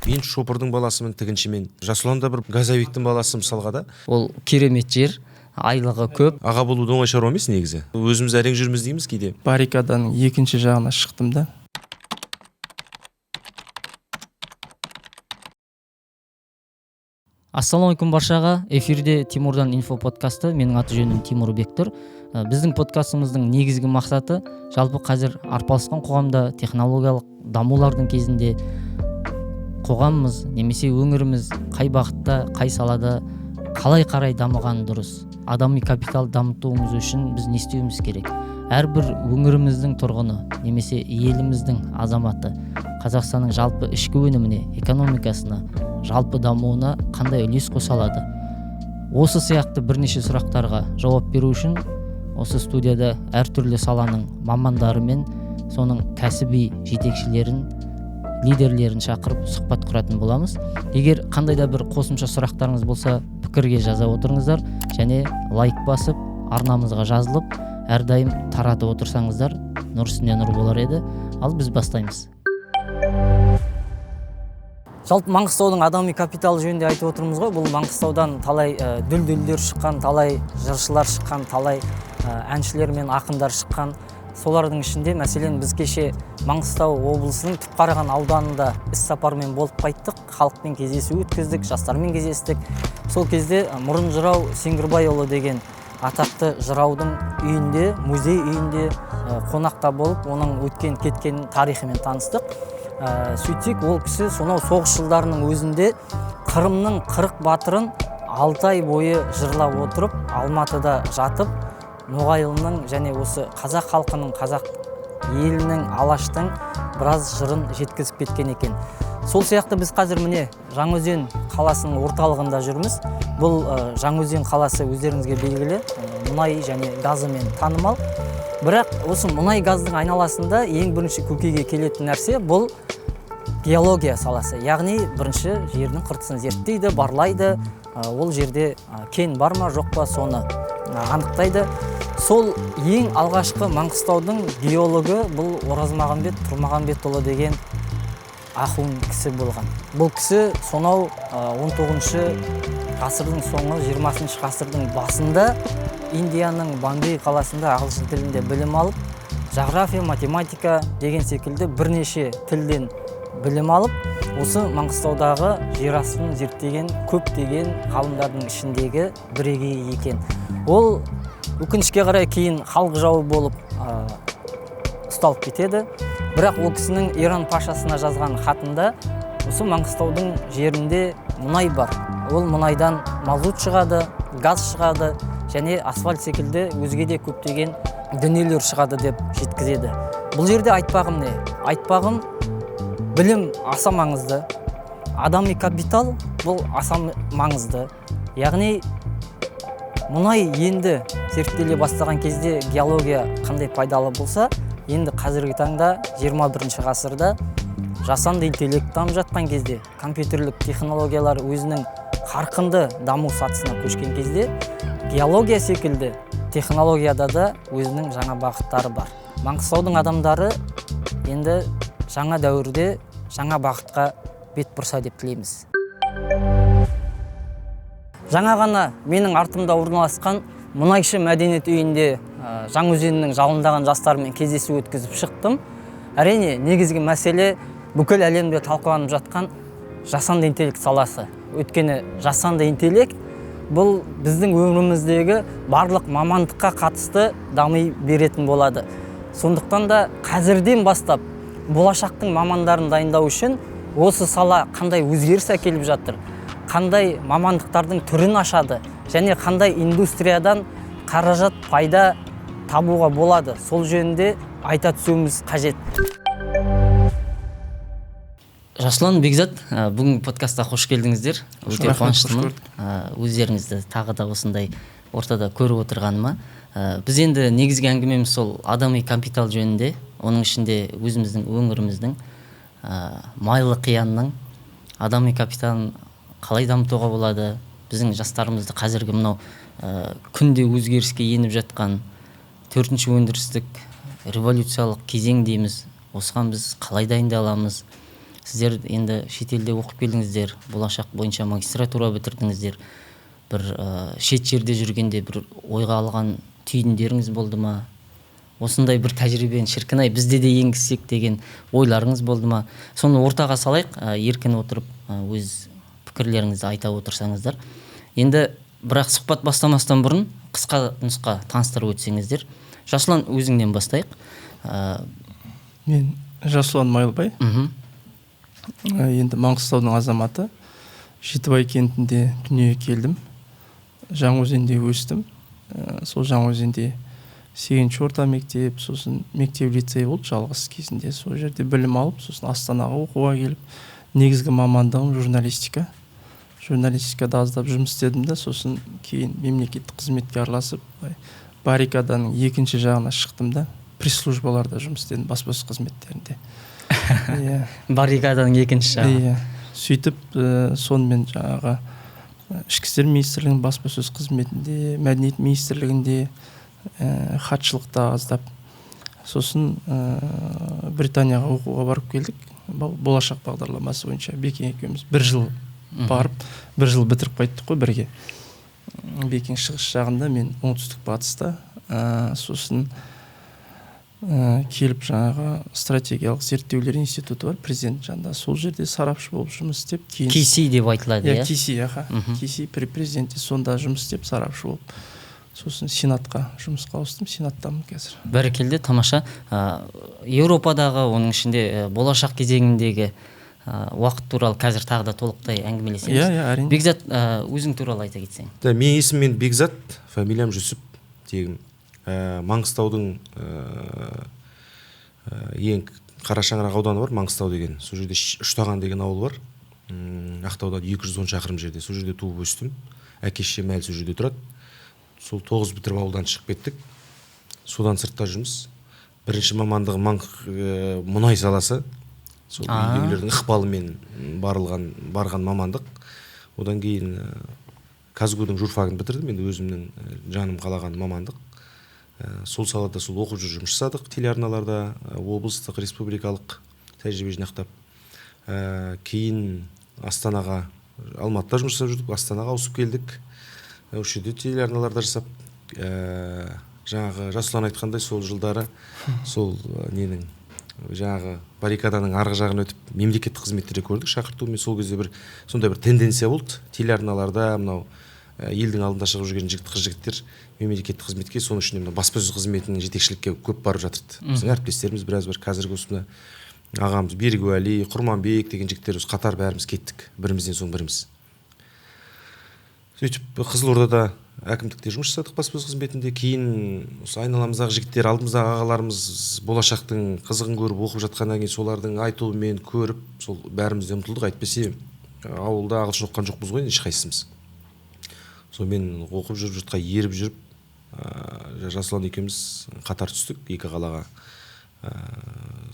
Мен шопырдың баласымын, тігіншімен. Жасұлан да бір газовиктің баласы мысалға да. Ол керемет жер, айлығы көп. Аға болу оңай шаруа емес негізі. Өзіміз әрең жүрміз дейміз кейде. Баррикаданың екінші жағына шықтым да. Ассалаумағалейкум баршаға. Эфирде Тимурдан инфо подкасты. Менің аты жөнім Тимур Бектұр. Біздің подкастымыздың негізгі мақсаты жалпы қазір арпалысқан қоғамда технологиялық дамулардың кезінде қоғамымыз немесе өңіріміз қай бағытта, қай салада қалай қарай дамыған дұрыс. Адами капитал дамытуымыз үшін біз не істеуіміз керек? Әрбір өңіріміздің тұрғыны немесе еліміздің азаматы Қазақстанның жалпы ішкі өніміне, экономикасына, жалпы дамуына қандай үлес қоса алады? Осы сияқты бірнеше сұрақтарға жауап беру үшін осы студияда әртүрлі саланың мамандары мен соның кәсіби жетекшілерін, лидерлерін шақырып сұхбат құратын боламыз. Егер қандай да бір қосымша сұрақтарыңыз болса, пікірге жаза отырыңыздар және лайк басып, арнамызға жазылып, әрдайым таратып отырсаңыздар, нұр үстіне нұр болар еді. Ал біз бастаймыз. Жалпы Маңғыстаудың адами капиталы жөнінде айтып отырмыз ғой. Бұл Маңғыстаудан талай дүлдүлдер шыққан, талай жыршылар шыққан, талай әншілер мен ақындар шыққан. Солардың ішінде мәселен біз кеше Маңғыстау облысының Түпқараған ауданында іс-сапармен болып қайттық, халықпен кездесу өткіздік, жастармен кездестік. Сол кезде Мұрын жырау Сеңгірбайұлы деген атақты жыраудың үйінде, музей үйінде қонақта болып, оның өткен кеткен тарихымен таныстық. Сөйтсек, ол кісі сонау соғыс жылдарының өзінде Қырымның 40 батырын 6 ай бойы жырлап отырып, Алматыда жатып, Ноғайлының және осы қазақ халқының, қазақ елінің, Алаштың біраз жырын жеткізіп кеткен екен. Сол сияқты біз қазір міне Жаңаөзен қаласының орталығында жүрміз. Бұл Жаңаөзен қаласы өздеріңізге белгілі, мұнай және газымен танымал. Бірақ осы мұнай газдың айналасында ең бірінші көкейге келетін нәрсе бұл геология саласы. Яғни бірінші жердің қыртысын зерттейді, барлайды, ол жерде кен бар ма, жоқ па, соны анықтайды. Сол ең алғашқы Маңғыстаудың геологы бұл Оразмағамбет Тұрмағамбетұлы деген ақын кісі болған. Бұл кісі сонау 19-шы ғасырдың соңы, 20-шы ғасырдың басында Индияның Бомбей қаласында ағылшын тілінде білім алып, жағрафия, математика деген секілді бірнеше тілден білім алып, осы Маңғыстаудағы жер астын зерттеген көптеген ғалымдардың ішіндегі бірегейі екен. Ол өкінішке қарай кейін халық жауы болып ұсталып кетеді. Бірақ ол кісінің Иран пашасына жазған хатында осы Маңғыстаудың жерінде мұнай бар. Ол мұнайдан мазут шығады, газ шығады және асфальт секілді өзге де көптеген дүниелер шығады деп жеткізеді. Бұл жерде айтпағым не? Айтпағым білім аса маңызды, адами капитал бұл аса маңызды. Яғни мұнай енді зерттеле бастаған кезде геология қандай пайдалы болса, енді қазіргі таңда 21 ғасырда жасанды интеллект дамып жатқан кезде, компьютерлік технологиялар өзінің қарқынды даму сатысына көшкен кезде, геология секілді технологияда да өзінің жаңа бағыттары бар. Маңғыстаудың адамдары енді жаңа дәуірде жаңа бағытқа бет бұрса деп тілейміз. Жаңа ғана менің артымда орналасқан мұнайшы мәдениет үйінде Жаңаөзеннің жалындаған жастарымен кездесу өткізіп шықтым. Әрине, негізгі мәселе бүкіл әлемде талқыланып жатқан жасанды интеллект саласы. Өйткені жасанды интеллект бұл біздің өміріміздегі барлық мамандыққа қатысты дами беретін болады. Сондықтан да қазірден бастап болашақтың мамандарын дайындау үшін осы сала қандай өзгеріс әкеліп жатыр, қандай мамандықтардың түрін ашады және қандай индустриядан қаражат пайда табуға болады, сол жөнінде айта түсуіміз қажет. Жасұлан, Бекзат, бүгінгі подкастқа қош келдіңіздер. Өте қуаныштымын өздеріңізді тағы да осындай ортада көріп отырғаныма. Біз енді негізгі әңгімеміз сол адами капитал жөнінде, оның ішінде өзіміздің өңіріміздің майлы қиянның адами капиталын қалай дамытуға болады, біздің жастарымызды қазіргі мынау күнде өзгеріске еніп жатқан 4-ші өндірістік революциялық кезең дейміз. Осыған біз қалай дайындаламыз? сіздер енді шетелде оқып келдіңіздер, болашақ бойынша магистратура бітірдіңіздер. Бір шет жерде жүргенде бір ойға алған түйіндеріңіз болды ма? Осындай бір тәжірибені шіркін-ай бізде де енгізсек деген ойларыңыз болды ма? Соны ортаға салайық, еркін отырып өз пікірлеріңізді айта отырсаңыздар. Енді бірақ сұхбат бастамастан бұрын қысқа нұсқа таныстырып өтсеңіздер. Жасұлан, өзіңнен бастайық. Мен Жасұлан Майлыбай. Енді Маңғыстаудың азаматы. Жетібай кентінде дүниеге келдім. Жаңаөзенде өстім. Сол Жаңаөзенде 8-ші орта мектеп, сосын мектеп лицей болды жалғыз кезінде. Сол жерде білім алып, сосын Астанаға оқуға келіп, негізгі мамандығым журналистика. Журналистикада аздап жұмыс істедім да, сосын кейін мемлекеттік қызметке араласып, баррикаданың екінші жағына шықтым да, пресс-службаларда жұмыс істедім, баспасөз қызметтерінде. Баррикаданың екінші жағы. Сөйтіп, сонымен жаңағы ішкі істер министрлігінің баспасөз қызметінде, мәдениет министрлігінде хатшылықта аздап. Сосын Британияға оқуға барып келдік. Болашақ бағдарламасы бойынша Бекең екеуміз 1 жыл барып, 1 жыл бітіріп қайттық қой бірге. Бекең шығыс жағында, мен оңтүстік батыста. Сосын келіп жаңағы стратегиялық зерттеулер институты бар, президент жанында. Сол жерде сарапшы болып жұмыс істеп, кейін KC деп айтылады, иә? KC при президенте сонда жұмыс істеп, сарапшы болып. Сосын Сенатқа жұмысқа ауыстым, Сенаттамын қазір. Бәрекелді, тамаша. Еуропадағы, оның ішінде болашақ кезеңіндегі уақыт туралы қазір тағы да толықтай әңгімелесеміз. Әрине. Бекзат, өзің туралы айта кетсең. Менің есімім Бекзат, фамилиям Жүсіп, тегім. Маңғыстаудың ең Қарашаңырақ ауданы бар, Маңғыстау деген. Сол жерде Үштаған деген ауыл бар. Ақтаудан 210 шақырым жерде. Сол жерде туып өстім. Әке-шешем әлі сол жерде тұрады. Сол 9 бітіріп ауылдан шығып кеттік. Содан сыртта жұмыс. Бірінші мамандығы мұнай саласы. Сол үйдегілердің ықпалымен барған мамандық. Одан кейін Казгудың журфагын бітірдім. Енді өзімнің жаным қалаған мамандық. Сол салада сол оқып жүріп жұмыс жасадық. Телеарналарда облыстық, республикалық тәжірибе жинақтап. Кейін Астанаға, Алматыда жұмыс жасап жүрдік. Астанаға ауысып келдік. Осы жерде телеарналарда жасап, жаңағы Жасұлан айтқандай сол жылдары сол ненің жаңағы баррикаданың арғы жағын өтіп мемлекеттік қызметтерде көрдік шақыртумен. Сол кезде бір сондай бір тенденция болды. Телеарналарда мынау елдің алдында шығып жүрген қыз-жігіттер мемлекеттік қызметке, соның ішінде баспасөз қызметінің жетекшілікке көп барып жатырды. Біздің әріптестеріміз біраз бір қазіргі осында ағамыз Берікуәли, Құрманбек деген жігіттер қатар бәріміз кеттік, бірімізден соң біріміз. Сөйтіп Қызылордада әкімдікте жұмыс жасадық баспасөз қызметінде. Кейін осы айналамыздағы жігіттер, алдымыздағы ағаларымыз болашақтың қызығын көріп оқып жатқаннан кейін солардың айтуымен көріп, сол бәріміз де ұмтылдық. Әйтпесе ауылда ағылшын оқыған жоқпыз ғой ешқайсымыз. Сонымен оқып жүріп, жұртқа еріп жүріп, Жасұлан екеуміз қатар түстік екі қалаға.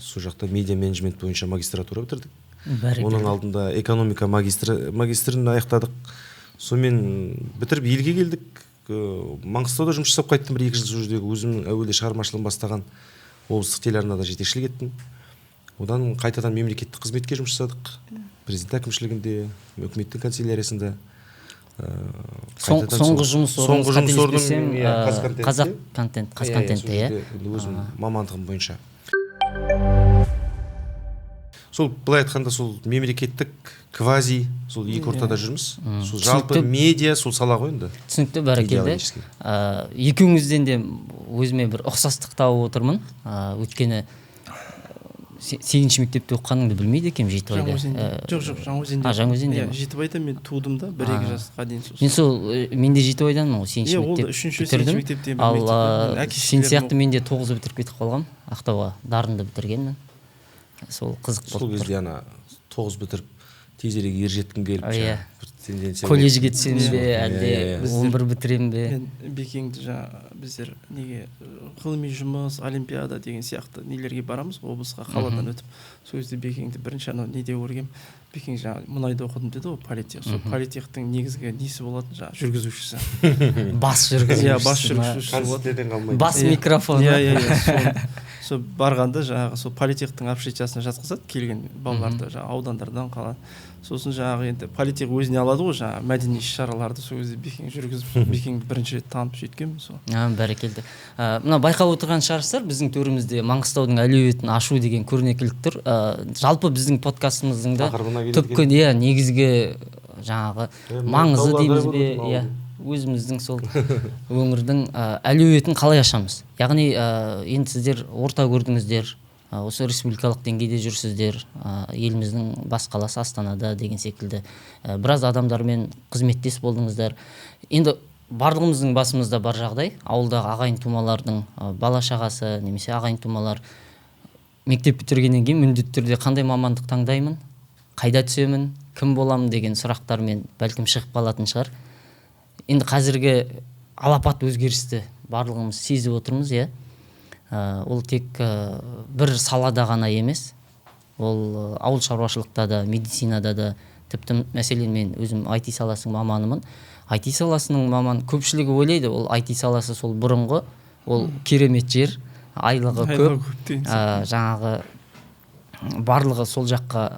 Сол жақта медиа менеджмент бойынша магистратура бітірдік. Оның алдында экономика магистрін аяқтадық. Сонымен бітіріп елге келдік. Маңғыстауда жұмыс жасап қайттым 1-2 жыл. Сол жердегі өзімнің әуелде шығармашылығын бастаған облыстық телеарнада жетекшілік еттім. Одан қайтадан мемлекеттік қызметке жұмыс жасадық. Президент әкімшілігінде, үкіметтің канцеляриясында. Соңғы жұмыс орным Қазконтентте, иә? Өзім мамандығым бойынша. Сол былай айтқанда сол мемлекеттік квази сол екі ортада жүрміз. Сол жалпы медиа сол сала ғой енді. Түсінікті, бәрекелді. Екеуіңізден де өзіме бір ұқсастық тауып отырмын. Өйткені 8-ші мектепте оқығаныңды білмейді екем Жетібайда. Жоқ, Жаңаөзенде. Жаңаөзенде. Жетібайда мен тудым да 1-2 жасқа дейін сосын. Мен сол мен де Жетібайданмын ғой 8-ші мектеп. 3-3 мектепте ал сен сияқты мен де 9 бітіріп кетіп қалғам. Ақтауға дарынды бітіргенмін. Сол қызық болды. Сол кезде ана 9 бітіріп тезірек ер жеткім келіп колледжге түсем бе Иә, әлде иә, иә. 11 бітірем бе? мен Бекеңді біздер неге ғылыми жұмыс, олимпиада деген сияқты нелерге барамыз облысқа қаладан өтіп. Сол кезде Бекеңді бірінші анау неде көргем. Бекең мұнайда оқыдым деді ғой, политех. Сол политехтің негізгі несі болатын жүргізушісі. Бас жүргізушісі. Иә, бас жүргізушісі болады. концерттерден қалмайды. Бас микрофон. Иә. Сол барғанда сол политехтің общежитиясына жатқызады келген балаларды аудандардан қалады. Сосын енді политех өзіне алады ғой мәдени іс-шараларды. Сол кезде Бекең жүргізіп, Бекеңді бірінші рет танып сөйткенмін сол. Бәрекелді. Мына байқап отырған шығарсыздар, біздің төрімізде Маңғыстаудың әлеуетін ашу деген көрнекілік тұр. Жалпы біздің подкастымыздың да түпкі негізгі жаңағы маңызы дейміз бе, өзіміздің сол өңірдің әлеуетін қалай ашамыз? Яғни енді сіздер орта көрдіңіздер, осы республикалық деңгейде жүрсіздер, еліміздің бас қаласы Астанада деген секілді біраз адамдармен қызметтес болдыңыздар. Енді барлығымыздың басымызда бар жағдай, ауылдағы ағайын тумалардың бала шағасы немесе ағайын тумалар мектеп бітіргеннен кейін міндетті түрде қандай мамандық таңдаймын, қайда түсемін, кім боламын деген сұрақтармен бәлкім шығып қалатын шығар. Енді қазіргі алапат өзгерісті барлығымыз сезіп отырмыз, иә. Ол тек бір салада ғана емес, ол ауыл шаруашылықта да, медицинада да, тіпті мәселен мен өзім IT саласының маманымын. IT саласының маман көпшілігі ойлайды, ол IT саласы сол бұрынғы, ол керемет жер, айлығы көп, жаңағы барлығы сол жаққа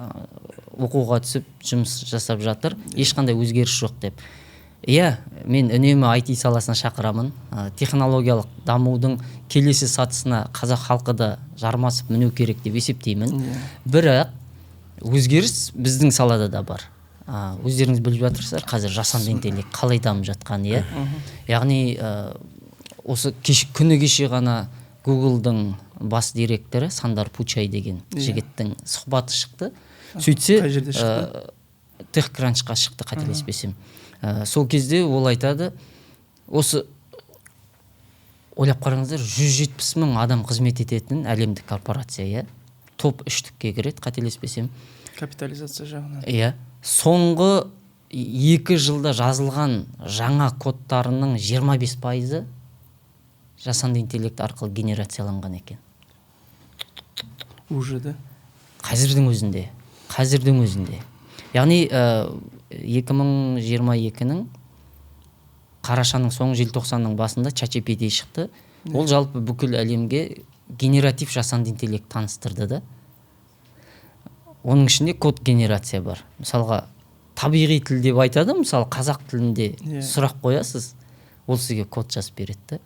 оқуға түсіп жұмыс жасап жатыр, ешқандай өзгеріс жоқ деп. Иә, мен үнемі IT саласына шақырамын. Технологиялық дамудың келесі сатысына қазақ халқы да жармасып міну керек деп есептеймін. Бірақ өзгеріс біздің салада да бар. Өздеріңіз біліп жатырсыздар, қазір жасанды интеллект қалай дамып жатқан, иә. Яғни осы күні кеше ғана Google-дың бас директоры Сандар Пучай деген жігіттің сұхбаты шықты. Сөйтсе, TechCrunchқа шықты, қателеспесем. Сол кезде ол айтады, осы ойлап қараңыздар, 170 мың адам қызмет ететін әлемдік корпорация, иә, топ 3-тікке кіреді, қателеспесем. Капитализация жағынан. Иә, соңғы 2 жылда жазылған жаңа кодтарының 25% жасанды интеллект арқылы генерацияланған екен. Уже да. Қазірдің өзінде. Яғни 2022-нің қарашаның соңы желтоқсанның басында ChatGPT шықты. Ол жалпы бүкіл әлемге генератив жасанды интеллект таныстырды да. Оның ішінде код генерация бар. Мысалға, табиғи тіл деп айтады, мысалы қазақ тілінде сұрақ қоясыз, ол сізге код жазып береді.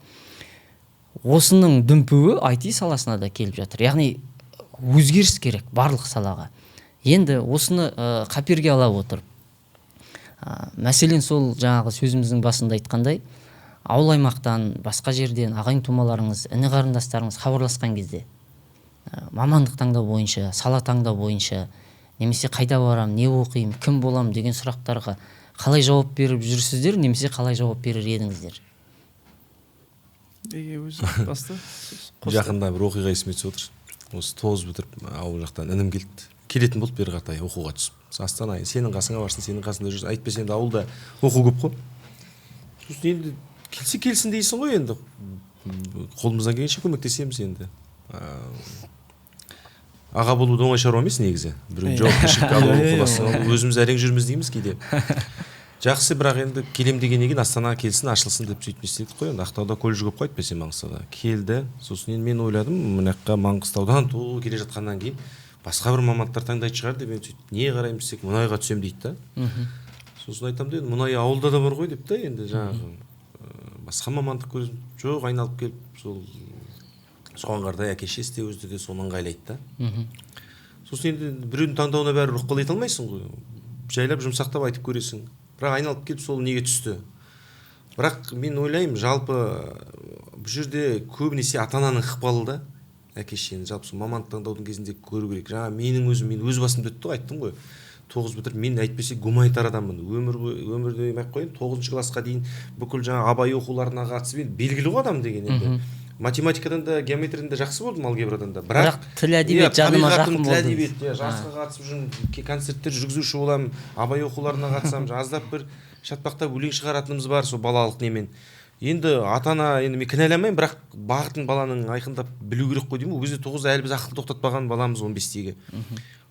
Осының дүмпуі IT саласына да келіп жатыр. Яғни өзгеріс керек барлық салаға. Енді осыны қаперге ала отырып, мәселен сол жаңағы сөзіміздің басында айтқандай, ауыл аймақтан, басқа жерден ағайын тумаларыңыз, іні қарындастарыңыз хабарласқан кезде мамандық таңдау бойынша, сала таңдау бойынша, немесе қайда барам, не оқимын, кім болам деген сұрақтарға қалай жауап беріп жүрсіздер, немесе қалай жауап берер едіңіздер? Жақында бір оқиға есіме түсіп отыр. Осы 9 бітіріп ауыл жақтан інім келді. Келетін болып бері қарай оқуға түсіп. Астана, сенің қасыңа барсын, сенің қасында жүрсін. Айтпаса енді ауылда оқу көп қой. Сосын енді келсін дейсің ғой, енді қолымыздан келгенше көмектесеміз енді. Аға болуды оңай шаруа емес негізі. Біреу жауапкершілік алу, өзіміз әрең жүрміз дейміз кейде. Жақсы, бірақ енді келем дегеннен кейін Астанаға келсін, ашылсын деп сөйтіп істедік қой. Енді Ақтауда колледж көп қой, айтпаса Маңғыстауда. Келді. Сосын енді мен ойладым, мына жаққа Маңғыстаудан келе жатқаннан кейін басқа бір мамандықтар таңдайтын шығар деп, енді сөйтіп не қараймын десек, мұнайға түсем дейді да. Сосын айтамын да, мұнай ауылда да бар ғой деп та, енді жаңағы басқа мамандық көрсем, жоқ, айналып келіп сол соған қардай әке-шешесі де өзі де соны ыңғайлайды да. Сосын енді біреудің таңдауына бәрі ықпал ете алмайсың ғой. Жайлап жұмсақтап айтып көресің. Бірақ айналып келіп сол неге түсті. Бірақ мен ойлаймын, жалпы бұл жерде көбінесе ата-ананың ықпалы да, әке-шешенің жалпы мамандық таңдаудың кезінде көру керек. Жаңа мен өз басымда өтті ғой, айттым ғой. 9 бітіріп, мен әйтпесе гуманитар адаммын. Өмірде демек қойын, 9 классқа дейін бүкіл жаңа абай оқуларына қатысып, белгілі ғой адам деген енді. математикадан да геометриядан да жақсы болдым, алгебрадан да. Бірақ тіл әдебиет жадыма жақын болды. Тіл әдебиет, жарысқа қатысып жүрмін, концерттер жүргізуші боламын, абай оқуларына қатысамын, аздап бір шатпақтап өлең шығаратынымыз бар сол балалық немен. Енді ата-ана, енді мен кінәламаймын, бірақ бағытын баланың айқындап білу керек қой деймін. Ол кезде 9 әлі біз ақыл тоқтатпаған баламыз 15-тегі.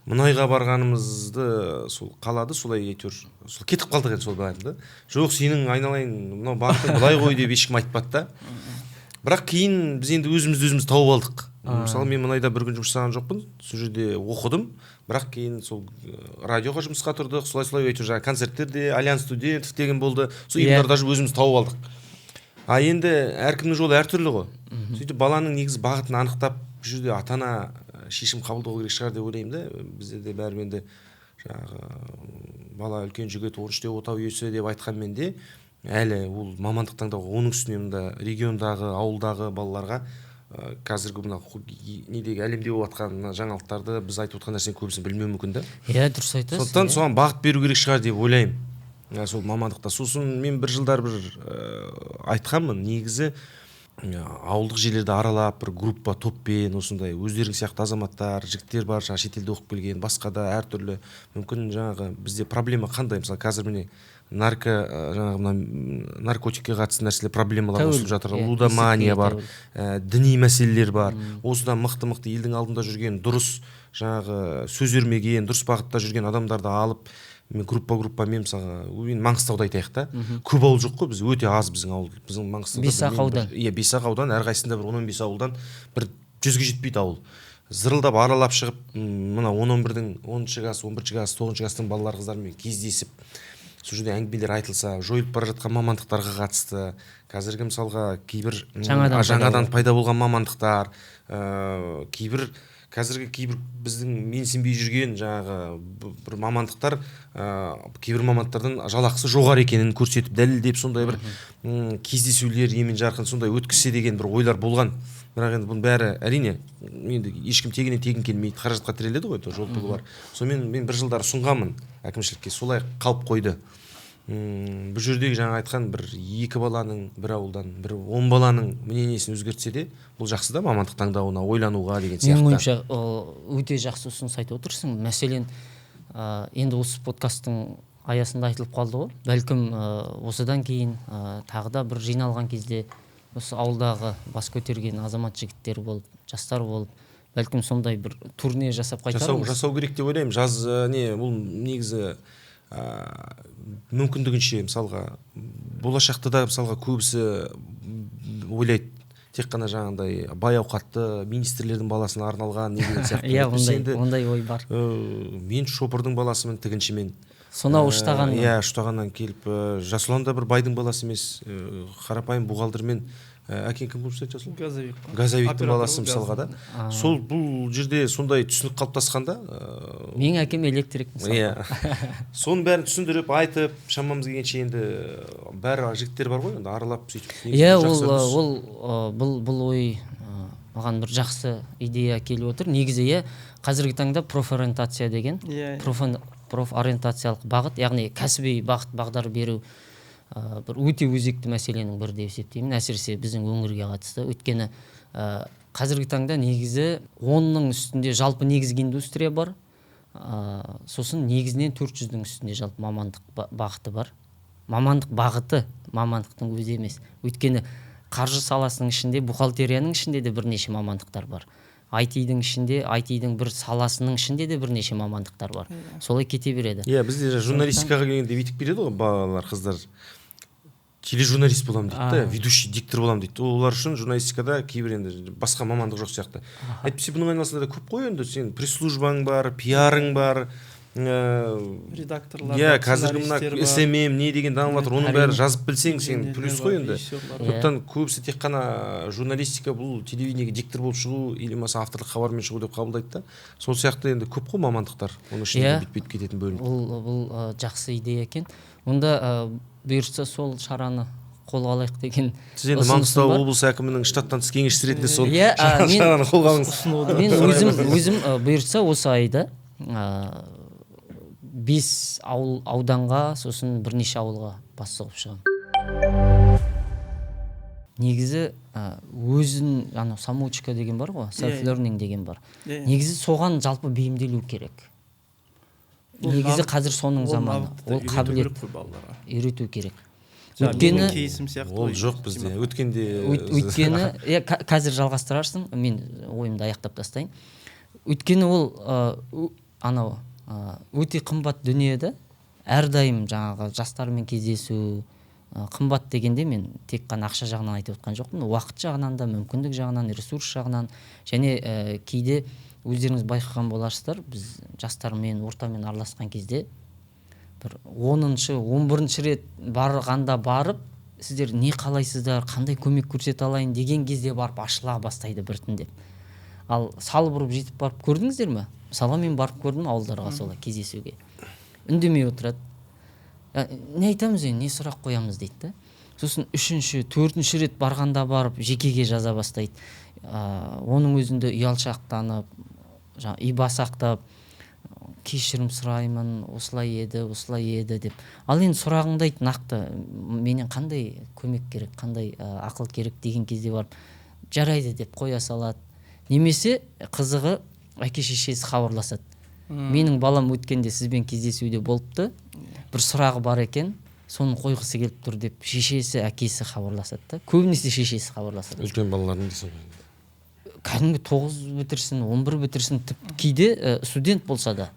Мұнайға барғанымызды сол қалады, солай әйтеуір сол кетіп қалдық енді сол бағытында. Жоқ, сенің айналайын мынау бағытың былай ғой деп ешкім айтпады да. Бірақ кейін біз енді өзіміз тауып алдық. Мысалы мен мұнайда бір күн жұмыс жасаған жоқпын, сол жерде оқыдым, бірақ кейін сол радиоға жұмысқа тұрдық, солай әйтеуір жаңағы концерттерде Альянс студентов деген болды. Сол ұйымдарда өзіміз тауып алдық. А енді әркімнің жолы әртүрлі ғой. Сөйтіп баланың негізі бағытын анықтап, бұл жерде ата-ана шешім қабылдау керек шығар деп ойлаймын да. Бізде де бәрі енді жаңағы бала үлкен жігіт 13-те отау иесі деп айтқанмен де әлі ол мамандық таңдауға, оның үстіне мында региондағы, ауылдағы балаларға қазіргі мына недегі әлемде болып жатқан жаңалықтарды біз айтып отқан нәрсенің көбісін білмеуі мүмкін да. Иә, дұрыс айтасыз. Сондықтан соған бағыт беру керек шығар деп ойлаймын. Сол мамандықта. Сосын мен бір жылдар айтқанмын, негізі ауылдық жерлерді аралап, бір группа, топпен, осындай өздерің сияқты азаматтар, жігіттер бар, жаңағы шетелде оқып келген, басқа да әртүрлі мүмкін жаңағы бізде проблема қандай, мысалы қазір міне наркотикке қатысты нәрселер проблемалар қосылып жатыр, лудомания бар, діни мәселелер бар. Осыдан мықты елдің алдында жүрген, дұрыс жаңағы сөз өрмеген, дұрыс бағытта жүрген адамдарды алып мен группамен мысалға Маңғыстауда айтайық та, көп ауыл жоқ қой, біз өте аз біздің ауыл. Біздің Маңғыстауда Бесақ аудан. Иә, Бесақ аудан, әрқайсысында бір 10-15 ауылдан бір 100-ге жетпейді ауыл. Зырылдап аралап шығып, мына 10-11-дің 10-шы класс, 11-шы класс, 9-шы класстың балалар қыздарымен кездесіп, сол жерде әңгімелер айтылса, жойылып бара жатқан мамандықтарға қатысты, қазіргі мысалға кейбір жаңадан пайда болған мамандықтар, кейбір біздің менсінбей жүрген жаңағы бір мамандықтар, кейбір мамандықтардың жалақысы жоғары екенін көрсетіп дәлелдеп сондай бір кездесулер емен жарқын сондай өткізсе деген бір ойлар болған. Бірақ енді бұның бәрі әрине енді ешкім тегіннен тегін келмейді, қаражатқа тіреледі ғой, жол пұлы бар. Сонымен мен бір жылдар ұсынғанмын әкімшілікке, солай қалып қойды. Бұл жердегі жаңа айтқан бір 2 баланың бір ауылдан, бір 10 баланың мнениесін өзгертсе де, бұл жақсы да мамандық таңдауына, ойлануға деген сияқты. Менің ойымша өте жақсы ұсыныс айтып отырсың. Мәселен, енді осы подкасттың аясында айтылып қалды ғой. Бәлкім осыдан кейін тағы да бір жиналған кезде осы ауылдағы бас көтерген азамат жігіттер болып, жастар болып, бәлкім сондай бір турне жасап қайтармыз. Жасау керек деп ойлаймын. Бұл негізі мүмкіндігінше мысалға болашақта да мысалға көбісі ойлайды тек қана жаңағындай бай ауқатты министрлердің баласына арналған деген сияқты. Иә, ондай ой бар. Мен шопырдың баласымын, тігіншімен. Сонау ұштаған. Иә, ұштағаннан келіп, Жасұлан да бір байдың баласы емес, қарапайым бухгалтермен. Әкең кім болып істейді, Жасұлан? Газовиктің баласы мысалға да. Сол бұл жерде сондай түсінік қалыптасқанда. Менің әкем электрик мысалы. Иә. Соның бәрін түсіндіріп, айтып, шамамыз келгенше енді бәрі жігіттер бар ғой, енді аралап сөйтіп. Иә, бұл ой маған бір жақсы идея келіп отыр. Негізі қазіргі таңда профориентация деген, профориентациялық бағыт, яғни кәсіби бағыт бағдар беру бір өте өзекті мәселенің бірі деп есептеймін, әсіресе біздің өңірге қатысты. Өйткені қазіргі таңда негізі 10-ның үстінде жалпы негізгі индустрия бар, сосын негізінен 400-дің үстінде жалпы мамандық бағыты бар. Мамандық бағыты мамандықтың өзі емес. Өйткені қаржы саласының ішінде, бухгалтерияның ішінде де бірнеше мамандықтар бар. IT-дің ішінде, IT-дің бір саласының ішінде де бірнеше мамандықтар бар. Солай кете береді. Иә, бізде журналистикаға келгенде бүйтіп береді ғой балалар, қыздар. Тележурналист боламын дейді, ведущий, диктор боламын дейді. Олар үшін журналистикада кейбір енді басқа мамандық жоқ сияқты. Әйтпесе бұның айналасында да көп қой енді, сен пресс-службаң бар, пиарың бар, редакторлар, қазіргі мына SMM не деген дамып жатыр, оның бәрі жазып білсең сен плюс қой енді. Сондықтан көбісі тек қана журналистика бұл телевидениеге диктор болып шығу или болмаса авторлық хабармен шығу деп қабылдайды да. Сол сияқты енді көп қой мамандықтар, оның ішінде бүйтіп кететін бөлім. Бұл жақсы идея екен. Онда бұйыртса сол шараны қолға алайық деген ұсынысым бар. Сіз енді Маңғыстау облысы әкімінің штаттан тыс кеңесшісі ретінде сол шараны қолға алыңыз. Мен өзім бұйыртса осы айда 5 ауданға, сосын бірнеше ауылға бас сұғып шығамын. негізі өзін анау самоучка деген бар ғой, self learning деген бар. Иә. Негізі соған жалпы бейімделу керек. Негізі қазір соның заманы. Ол қабілет үйрету керек. Өйткені ол жоқ бізде. Өйткені қазір жалғастырарсың, мен ойымды аяқтап тастайын. Өйткені ол анау өте қымбат дүниеде әрдайым жаңағы жастармен кездесу қымбат дегенде мен тек қана ақша жағынан айтып отқан жоқпын. Уақыт жағынан да, мүмкіндік жағынан, ресурс жағынан және кейде өздеріңіз байқаған боларсыздар, біз жастармен, ортамен араласқан кезде бір 10-шы, 11-ші рет барғанда барып, сіздер не қалайсыздар, қандай көмек көрсете алайын деген кезде барып ашыла бастайды біртіндеп. Ал сал бұрып жетіп барып көрдіңіздер ме? Мысалға мен барып көрдім ауылдарға солай кездесуге. Үндемей отырады. Не айтамыз енді, не сұрақ қоямыз дейді. Сосын 3-ші, 4-ші рет барғанда барып жекеге жаза бастайды. Оның өзінде ұялшақтанып, иба сақтап, кешірім сұраймын, осылай еді деп. Ал енді сұрағыңды айт нақты, менен қандай көмек керек, қандай ақыл керек деген кезде барып жарайды деп қоя салады. Немесе қызығы әке шешесі хабарласады. Менің балам өткенде сізбен кездесуде болыпты, бір сұрағы бар екен, соны қойғысы келіп тұр деп шешесі, әкесі хабарласады да. Көбінесе шешесі хабарласады. Үлкен балалардың десең. Кәдімгі 9 бітірсін, 11 бітірсін, кейде студент болса да.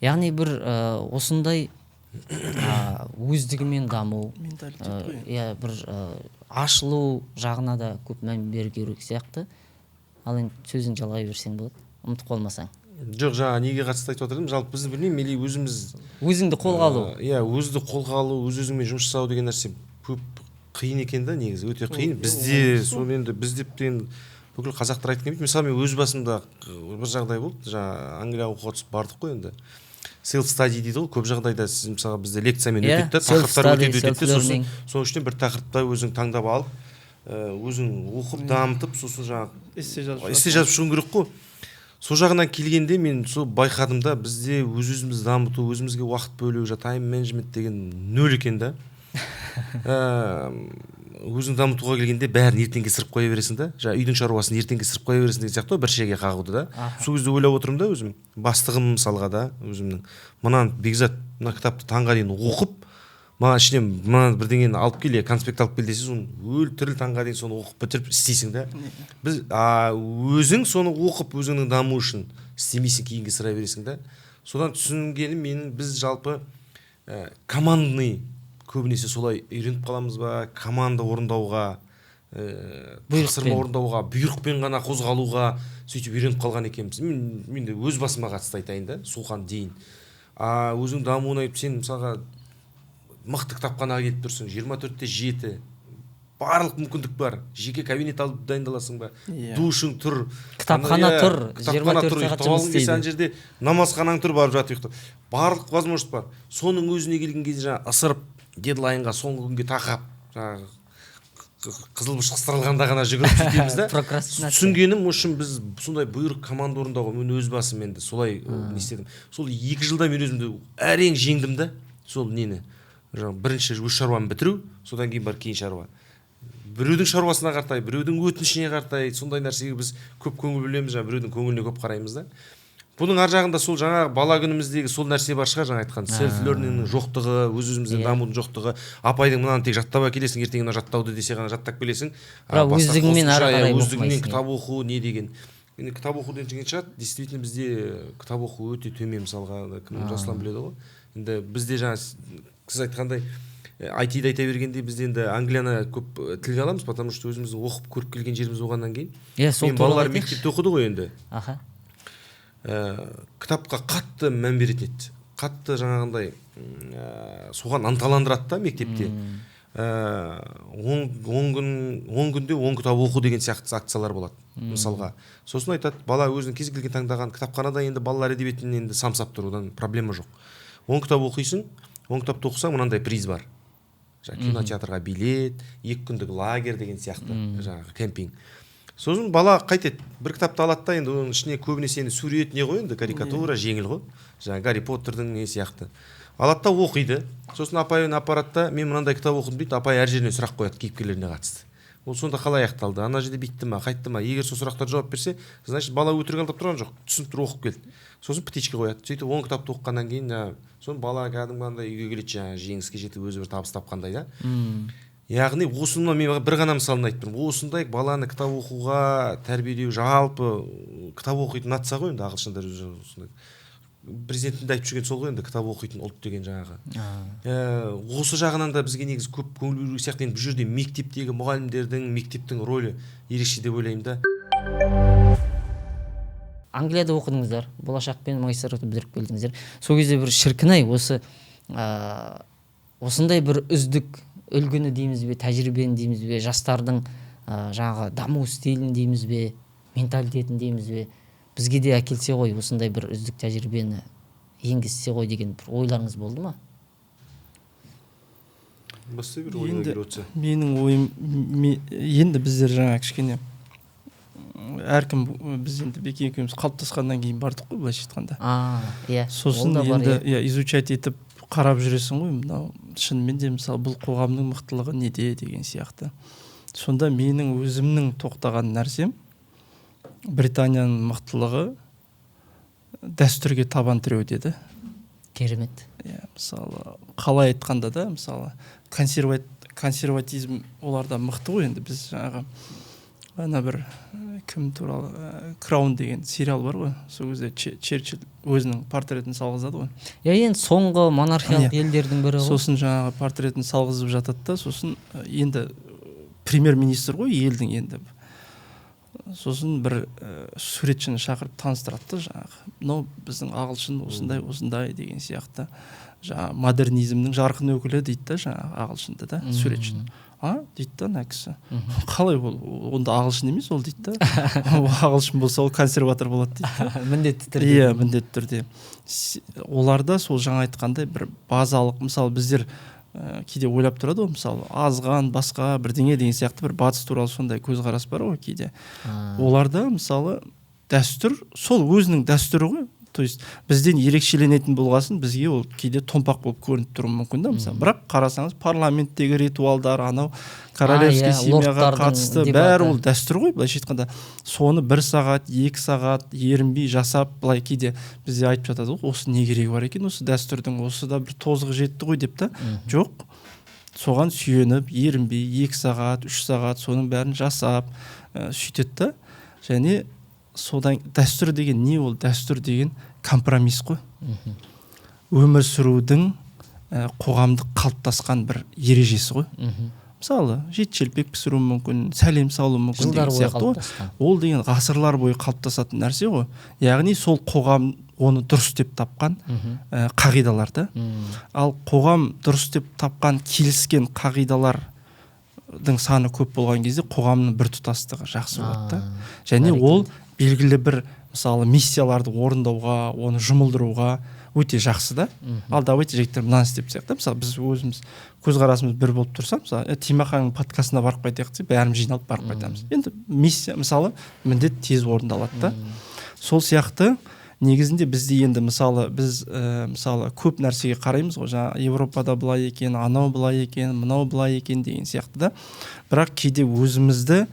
Яғни бір осындай өздігімен даму, бір ашылу жағына да көп мән беру керек сияқты. Ал енді сөзін жалғай берсең болады, ұмытып қалмасаң. Жоқ, жаңа неге қатысты айтып отырдым, жалпы бізді білмеймін, мейлі өзіңді қолға алу. Өзді қолға алу, өз-өзіңмен жұмыс жасау деген нәрсе көп қиын екен да, негізі өте қиын. Бізде сол енді біз деп бүкіл қазақтар айтқан емес. Мысалы мен өз басымда бір жағдай болды, жаңа Англияға оқуға түсіп бардық қой енді. Self study дейді ғой, көп жағдайда сіз мысалы бізде лекциямен өтеді да, тақырыптар өтеді, сосын соның ішінен бір тақырыпта өзің таңдап алып, өзің оқып дамытып, сосын жаңағы эссе жазып шығуың керек қой. Сол жағынан келгенде мен сол байқадым да, бізде өз-өзімізді дамыту, өзімізге уақыт бөлу, тайм менеджмент деген нөл екен да. Өзің дамытуға келгенде бәрін ертеңге сырып қоя бересің да. Үйдің шаруасын ертеңге сырып қоя бересің деген сияқты бір шеге қағуды да. Сол кезде ойлап отырмын да өзім, бастығым мысалға да, өзімнің мынаны Бекзат мына кітапты таңға дейін оқып, маған ішінен мына бірдеңені алып кел, конспект алып кел десе, соны өлтіріл таңға дейін соны оқып бітіріп істейсің да. Біз өзің соны оқып өзіңнің даму үшін істемейсің, кейінге сұрай бересің да. Содан түсінгенім менің біз жалпы командный көбінесе солай үйреніп қаламыз ба, команда орындауға, тапсырма орындауға, бұйрықпен ғана қозғалуға сөйтіп үйреніп қалған екенбіз. Мен де өз басыма қатысты айтайын да, соған дейін. Өзің дамуын айтып, сен мысалға мықты кітапханаға келіп тұрсың, 24/7, барлық мүмкіндік бар. Жеке кабинет алып дайындаласың ба, душың тұр, кітапхана тұр, 24 сағат жұмыс істейді. Ана жерде намазханаң тұр, барып жатып ұйықтап. Барлық возможность бар. Соның өзіне келген кезде жаңа ысырып, дедлайнға соңғы күнге тақап, жаңағы қызылбұрыш қыстырылғанда ғана жүгіріп сөйтеміз да. Түсінгенім үшін біз сондай бұйрық команда орындауға мен өз басым енді солай не істедім. Сол 2 жылда мен өзімді әрең жеңдім да. Сол нені? Бірінші өз шаруамды бітіру, содан кейін бар кейін шаруа. Біреудің шаруасына қартай, біреудің өтінішіне қартай, сондай нәрсеге біз көп көңіл бөлеміз, біреудің көңіліне көп қараймыз да. Бұның ар жағында сол жаңағы бала күніміздегі сол нәрсе бар шығар, жаңа айтқан self learningнің жоқтығы, өз-өзімізден дамудың жоқтығы. Апайдың мынаны тек жаттап әкелесің, ертең мына жаттауды десе ғана жаттап келесің. Өздігіңмен ары қарай өздігіңмен кітап оқу не деген. Енді кітап оқудан жеген шығар, действительно бізде кітап оқу өте төмен, мысалға Жасұлан біледі ғой. Енді бізде жаңа сіз айтқандай IT-ді айта бергенде біз енді Англияны көп тілге аламыз, потому что өзіміз оқып көріп келген жеріміз болғаннан кейін. Мен балалар мектепте оқыды ғой енді. Кітапқа қатты мән беретін еді. Қатты жаңағындай соған ынталандырады да мектепте. 10 күнде 10 кітап оқу деген сияқты акциялар болады мысалға. Сосын айтады, бала өзінің кез келген таңдаған кітапханада енді балалар әдебиетінен енді самсап тұрудан проблема жоқ. 10 кітап оқисың, 10 кітапты оқысаң мынандай приз бар. Кинотеатрға билет, 2 күндік лагерь деген сияқты, жаңағы кемпинг. Сосын бала қайтеді, бір кітапты алады да, енді оның ішіне көбінесе енді сурет не ғой, енді карикатура жеңіл ғой, жаңағы Гарри Поттердің не сияқты. Алады да оқиды. Сосын апайын аппаратта мен мынандай кітап оқыдым дейді, апай әр жеріне сұрақ қояды кейіпкерлеріне қатысты. ол сонда қалай аяқталды, ана жерде бүйтті ма, қайтты ма? Егер сол сұрақтар жауап берсе, значит бала өтірік алдап тұрған жоқ, түсініп тұр, оқып кел. Сосын птичка қояды. Сөйтіп 10 кітапты оқығаннан кейін соны бала кәдімгідей үйге келеді, жаңағы жеңіске жетіп өзі бір табыс тапқандай да. Яғни осыны мен бір ғана мысалын айтып тұрмын. Осындай баланы кітап оқуға тәрбиелеу, жалпы кітап оқитын ұнатса ғой енді ағылшындар осындай. Президенттің де айтып жүрген сол ғой енді, кітап оқитын ұлт деген жаңағы. Осы жағынан да бізге негізі көп көңіл бөлу сияқты. Енді бұл жерде мектептегі мұғалімдердің, мектептің рөлі ерекше деп ойлаймын да. Англияда оқыдыңыздар, болашақпен магистратураны бітіріп келдіңіздер. Сол кезде бір шіркін-ай, осындай бір үздік үлгіні дейміз бе, тәжірибені дейміз бе, жастардың жаңағы даму стилін дейміз бе, менталитетін дейміз бе, бізге де әкелсе ғой, осындай бір үздік тәжірибені енгізсе ғой деген бір ойларыңыз болды ма? Баста бір ойына келіп отса. Менің ойым, енді біздер жаңа кішкене әркім біз енді Бекен екеуміз қалыптасқаннан кейін бардық қой, былайша айтқанда. Иә. Сосын енді изучать етіп қарап жүресің ғой, мынау шынымен де мысалы бұл қоғамның мықтылығы неде деген сияқты. Сонда менің өзімнің тоқтаған нәрсем Британияның мықтылығы дәстүрге табан тіреу деді. Керемет. Мысалы қалай айтқанда да мысалы консерватизм оларда мықты ғой. Енді біз жаңағы ана бір кім туралы Краун деген сериал бар ғой, сол кезде Черчилль өзінің портретін салғызады ғой. Енді соңғы монархиялық елдердің бірі ғой. Сосын жаңағы портретін салғызып жатады да, сосын енді премьер-министр ғой елдің енді. Сосын бір суретшіні шақырып таныстырады да, жаңағы мынау біздің ағылшын осындай деген сияқты жаңағы модернизмнің жарқын өкілі дейді да, жаңағы ағылшынды да, суретші. Дейді да ана кісі. Қалай ол? Онда ағылшын емес ол дейді да. Ағылшын болса ол консерватор болады дейді. Міндетті түрде. Иә, міндетті түрде. Оларда сол жаңа айтқандай бір базалық, мысалы біздер кейде ойлап тұрады ғой, мысалы азған басқа бірдеңе деген сияқты бір батыс туралы сондай көзқарас бар ғой кейде. Оларда мысалы дәстүр сол өзінің дәстүрі ғой. То есть бізден ерекшеленетін болғасын бізге ол кейде томпақ болып көрініп тұруы мүмкін да, мысалы. Бірақ қарасаңыз парламенттегі ритуалдар, анау королевский семьяға қатысты бәрі ол дәстүр ғой, былайша айтқанда. Соны 1 сағат, 2 сағат ерінбей жасап, былай кейде бізде айтып жатады ғой, осы не керегі бар екен, осы дәстүрдің, осы да бір тозығы жетті ғой деп та. Жоқ. Соған сүйеніп, ерінбей 2 сағат, 3 сағат соның бәрін жасап, сөйтеді да. Және содан дәстүр деген не ол? Дәстүр деген компромисс қой. Өмір сүрудің қоғамдық қалыптасқан бір ережесі ғой. Мысалы, шелпек пісіру мүмкін, сәлем салу мүмкін деген сияқты ғой. Ол деген ғасырлар бойы қалыптасатын нәрсе ғой. Яғни сол қоғам оны дұрыс деп тапқан қағидалар да. Ал қоғам дұрыс деп тапқан келіскен қағидалардың саны көп болған кезде қоғамның біртұтастығы жақсы болады да. Және ол белгілі бір мысалы миссияларды орындауға, оны жұмылдыруға өте жақсы да. Ал давайте жігіттер мынаны істеп сияқты. Мысалы біз өзіміз көзқарасымыз бір болып тұрса, мысалы Тимаханың подкастына барып қайтайық деп бәріміз жиналып барып қайтамыз. Енді миссия мысалы міндет тез орындалады да. Сол сияқты негізінде бізде енді мысалы біз мысалы көп нәрсеге қараймыз ғой, жаңа Европада былай екен, анау былай екен, мынау былай екен деген сияқты да. Бірақ кейде өзімізді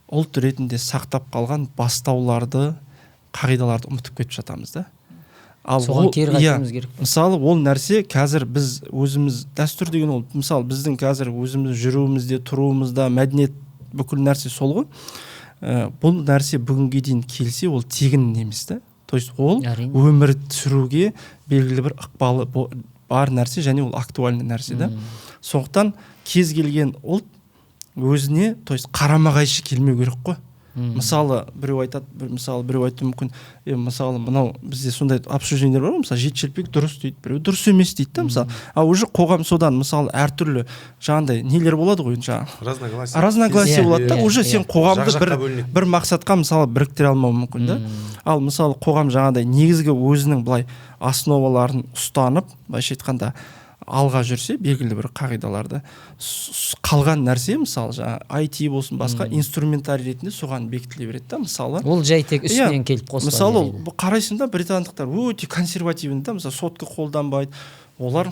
ұлт ретінде сақтап қалған бастауларды, қағидаларды ұмытып кетіп жатамыз да. Соған кері қайтуымыз керек. Мысалы ол нәрсе қазір біз өзіміз дәстүр деген ол мысалы біздің қазір өзіміз жүруімізде, тұруымызда мәдениет бүкіл нәрсе сол ғой. Бұл нәрсе бүгінге дейін келсе ол тегін емес та. То есть ол өмір сүруге белгілі бір ықпалы бар нәрсе және ол актуальный нәрсе да. Сондықтан кез келген ұлт өзіне, то есть қарама-қайшы келмеу керек қой. Мысалы біреу айтады, біреу айтуы мүмкін, мысалы мынау бізде сондай обсуждениелер бар ғой, мысалы шелпек дұрыс дейді, біреу дұрыс емес дейді да, мысалы. А уже қоғам содан мысалы әртүрлі жаңағыдай нелер болады ғой, жаңағы разногласие болады да, уже сен қоғамды бір мақсатқа мысалы біріктіре алмау мүмкін да. Ал мысалы қоғам жаңағыдай негізгі өзінің былай основаларын ұстанып, былайша айтқанда алға жүрсе, белгілі бір қағидаларды, қалған нәрсе мысалы жаңа IT болсын басқа инструментарий ретінде соған бекітіле береді да, мысалы. Ол жай тек үстінен келіп қосылады. Мысалы қарайсың да британдықтар өте консервативный да, мысалы сотқа қолданбайды. Олар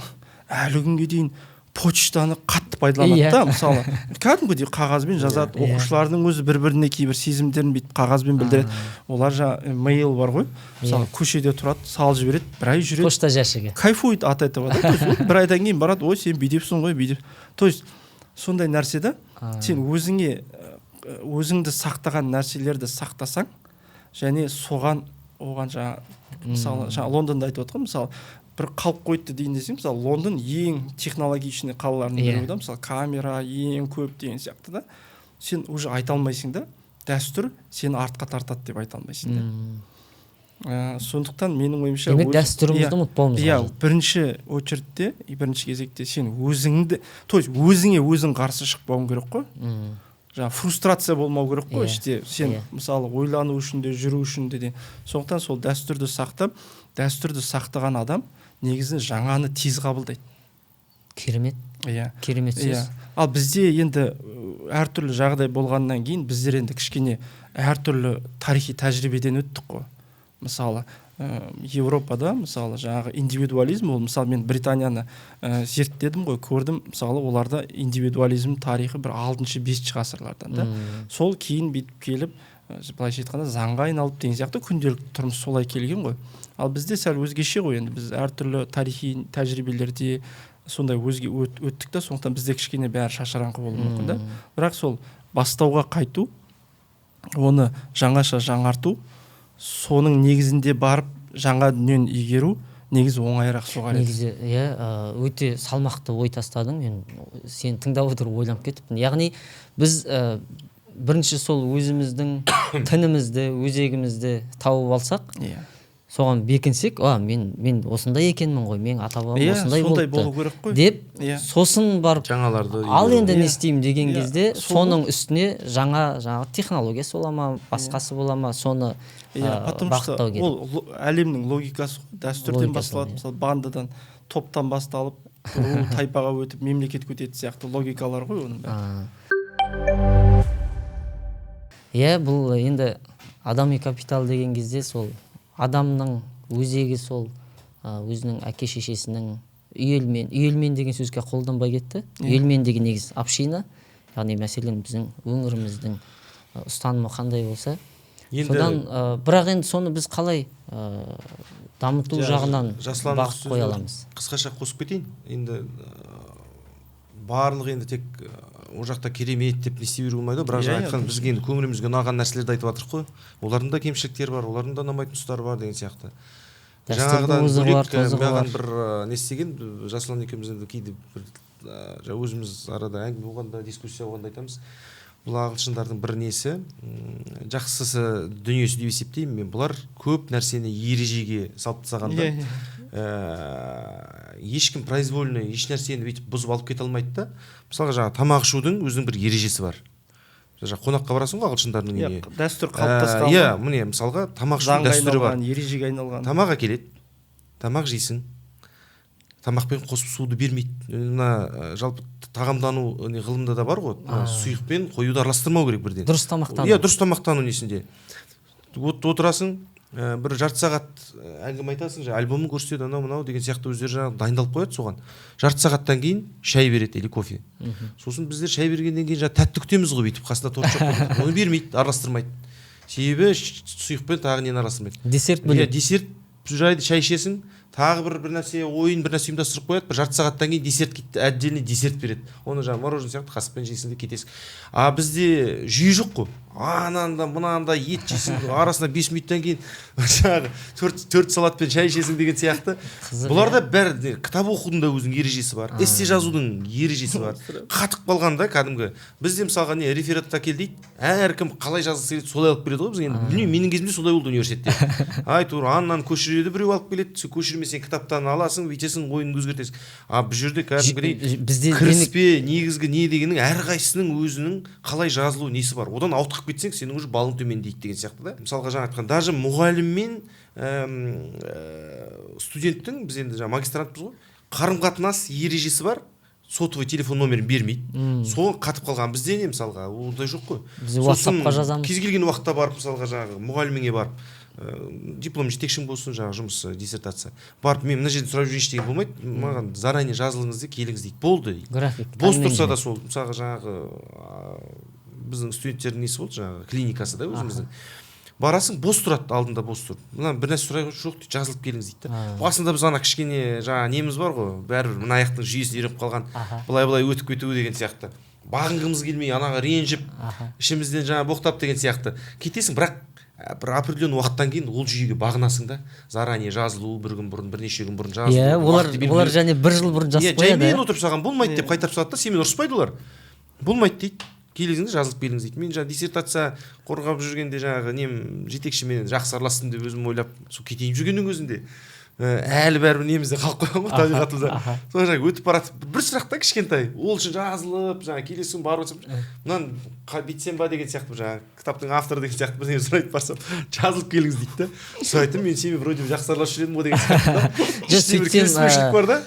әлі күнге дейін почтаны қатты қатты пайдаланады Иә. да, мысалы кәдімгідей қағазбен жазады, Иә. оқушылардың өзі бір-біріне кейбір сезімдерін бүйтіп қағазбен білдіреді. Олар мейл бар ғой, мысалы көшеде тұрады, салып жібереді, бір ай жүреді, почта жәшігі. кайфует от этого да. То есть бір айдан кейін барады, ой сен бүйтіпсің ғой, бүйтіп. То есть сондай нәрсе да, сен өзіңді сақтаған нәрселерді сақтасаң, және оған мысалы Лондонда айтып отқан, мысалы бір қалып қойды дейін десең, мысалы Лондон ең технологичный қалалардың бірі да, мысалы камера ең көп деген сияқты да, сен уже айта алмайсың да, дәстүр сені артқа тартады деп айта алмайсың да. Сондықтан менің ойымша демек дәстүрімізді ұмытпауымыз қажет. Бірінші очередьте, бірінші кезекте сен өзіңді, то есть өзіңе өзің қарсы шықпауың керек қой. Жаңа фрустрация болмау керек қой іште. Сен мысалы ойлану үшін де, жүру үшін де. Сондықтан сол дәстүрді сақтаған адам негізі жаңаны тез қабылдайды. Керемет. Керемет сөз. Ал бізде енді әртүрлі жағдай болғаннан кейін біздер енді кішкене әртүрлі тарихи тәжірибеден өттік қой. Мысалы Европада мысалы жаңағы индивидуализм, ол мысалы мен Британияны зерттедім ғой, көрдім, мысалы оларда индивидуализм тарихы бір 6-5 ғасырлардан да. Сол кейін бүйтіп келіп, былайша айтқанда заңға айналып деген сияқты күнделікті тұрмыс солай келген ғой. Ал бізде сәл өзгеше ғой, енді біз әртүрлі тарихи тәжірибелерде сондай өзге өттік та, сондықтан бізде кішкене бәрі шашараңқы болуы мүмкін да. Бірақ сол бастауға қайту, оны жаңаша жаңарту, соның негізінде барып жаңа дүниені игеру негізі оңайырақ соғар еді. Негізі өте салмақты ой тастадың, мен сені тыңдап отырып ойланып кетіппін. Яғни біз бірінші сол өзіміздің тінімізді, өзегімізді тауып алсақ, соған бекінсек, мен осындай екенмін ғой, мен ата-бабам осындай болыпты деп, сосын барып жаңаларды ал енді не істеймін деген кезде соның үстіне жаңа технологиясы бола ма, басқасы бола ма, соны бағыттау керек. Ол әлемнің логикасы, дәстүрден басталады, мысалы бандадан, топтан басталып, тайпаға өтіп, мемлекетке өтеді сияқты логикалар ғой оның бәрі. Бұл енді адами капитал деген кезде сол адамның өзегі, сол өзінің әке-шешесінің үйелмен деген сөзге қолданбай кетті. Үйелмен деген негіз община, яғни мәселен біздің өңіріміздің ұстанымы қандай болса, содан бірақ енді соны біз қалай дамыту жағынан бағыт қоя аламыз. Қысқаша қосып кетейін. Енді барлығы енді тек ол жақта керемет деп не істей беруге болмайды, бірақ жаңа айтқан бізге енді көңілімізге ұнаған нәрселерді айтып жатырық қой. Олардың да кемшіліктері бар, олардың да ұнамайтын тұстары бар деген сияқты. Жаңағыдан бөлек маған бір не істеген, Жасұлан екеуміз енді кейде өзіміз арада әңгіме болғанда, дискуссия болғанда айтамыз. Бұл ағылшындардың бір несі, жақсысы дүниесі деп есептеймін мен. Бұлар көп нәрсені ережеге салып тастағанда, ешкім произвольный еш нәрсені бүйтіп бұзып алып кете алмайды да. Мысалға жаңа тамақ ішудің өзінің бір ережесі бар. Қонаққа барасың ғой ағылшындардың үйіне. Дәстүр қалыптасқан. Міне мысалға тамақ ішу дәстүрі бар. Ережеге айналған. Тамақ әкеледі, тамақ жейсің. Тамақпен қосып суды бермейді. Мына жалпы тағамдану ғылымда да бар ғой. Сұйықпен қоюды араластырмау керек бірден. Дұрыс тамақтану. Дұрыс тамақтану несінде. Отырасың, бір жарты сағат әңгіме айтасың, альбомын көрсетеді, анау деген сияқты өздері жаңағы дайындалып қояды соған. Жарты сағаттан кейін шай береді или кофе. Сосын біздер шай бергеннен кейін тәтті күтеміз ғой бүйтіп, қасында торт жоқ. Оны бермейді, араластырмайды. Себебі сұйықпен тағы нені араластырмайды. Десерт бөлек. Десерт жайды шай ішесің, тағы бір нәрсе ойын бір нәрсе ұйымдастырып қояды, бір жарты сағаттан кейін десерт отдельный десерт береді. Оны жаңағы мороженое сияқты қасықпен жейсің де кетесің. Бізде жүйе жоқ қой. Ананда мынанда ет жейсің, арасында 5 минуттан кейін жаңағы 4 салатпен шай ішесің деген сияқты. Бұларда бәрі кітап оқудың да өзінің ережесі бар, эссе жазудың ережесі бар. Қатып қалғанда кәдімгі бізде мысалға не рефератта кел дейді, әркім қалай жазғысы келеді солай алып келеді ғой. Бізге енді білмеймін, менің кезімде солай болды университетте. Айтур аннан көшіреді, біреу алып келеді, сен көшірмесең кітаптан аласың, бүйтесің, ойыңды өзгертесің. Бұл жерде кәдімгідей кіріспе негізгі не дегеннің әрқайсысының өзінің қалай жазылу несі бар. Одан ауытқып кетсең, сенің уже балың төмендейді деген сияқты да. Мысалға жаңа айтқан, даже мұғалім мен студенттің, біз енді жаңа магистрантпыз ғой, қарым-қатынас ережесі бар. Сотовый телефон номерін бермейді. Соған қатып қалған. Бізде не мысалға, ондай жоқ қой. Біз WhatsApp-қа жазамыз. Кез келген уақытта барып, мысалға жаңағы мұғаліміңе барып, диплом жетекшің болсын, жаңағы жұмыс, диссертация. Барып мен мына жерде сұрап жүрейінші деген болмайды. Маған заранее жазылыңыз дейді, келіңіз дейді. Болды. График. Бос тұрса да сол, мысалға жаңағы біздің студенттердің несі болды, жаңағы клиникасы да өзіміздің. Барасың, бос тұрады, алдында бос тұр. Мына бір нәрсе сұрай жоқ дейді, жазылып келіңіз дейді да. Басында біз ана кішкене жаңа неміз бар ғой, бәрібір мына аяқтың жүйесін үйреніп қалған, былай өтіп кету деген сияқты. Бағынғымыз келмей, анаға ренжіп, ішімізден жаңа боқтап деген сияқты. Кетесің, бірақ бір определенный уақыттан кейін ол жүйеге бағынасың да. Заранее жазылу, бір күн бұрын, бірнеше күн бұрын жазылу. Иә, олар және бір жыл бұрын жазып қояды. Жаймен отырып саған болмайды деп қайтарып салады да, сенімен ұрыспайды олар. Болмайды дейді. Келіңіз, жазылып келіңіз дейді. Мен жаңа диссертация қорғап жүргенде жаңағы нем жетекшімен жақсы араластым деп өзім ойлап, сол кетейін жүргеннің өзінде әлі бәрібір немізде қалып қойған ғой табиғатымызда. Сол жаңағы өтіп баратып бір сұрақта кішкентай, ол үшін жазылып, жаңағы келесі күн барып отырсам, мынаны бүйтсем ба деген сияқты, жаңағы кітаптың авторы деген сияқты бірдеңе сұрайды, барсам, жазылып келіңіз дейді да. Сол айттым, мен сенімен вроде жақсы араласып жүрдім ғой деген сияқты. Іште бір келіспеушілік бар да.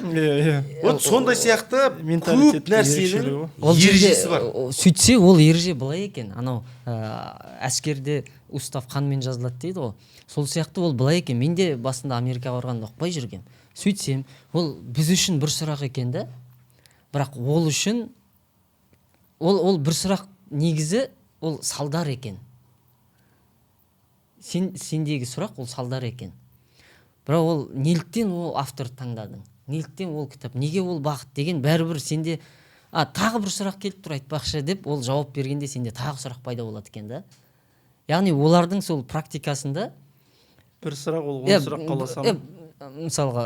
Вот сондай сияқты көп нәрсенің ережесі бар. Сөйтсе ол ереже былай екен, анау әскерде устав қанмен жазылады дейді ғой. Сол сияқты ол былай екен. Мен де басында Америкаға барғанда ұқпай жүргем. Сөйтсем, ол біз үшін бір сұрақ екен да. Бірақ ол үшін ол бір сұрақ негізі ол салдар екен. Сендегі сұрақ ол салдар екен. Бірақ ол неліктен ол автор таңдадың? Неліктен ол кітап? Неге ол бағыт деген бәрібір сенде тағы бір сұрақ келіп тұр айтпақшы деп ол жауап бергенде сенде тағы сұрақ пайда болады екен да. Яғни олардың сол практикасында бір сұрақ ол 10 сұрақ қаласа мысалға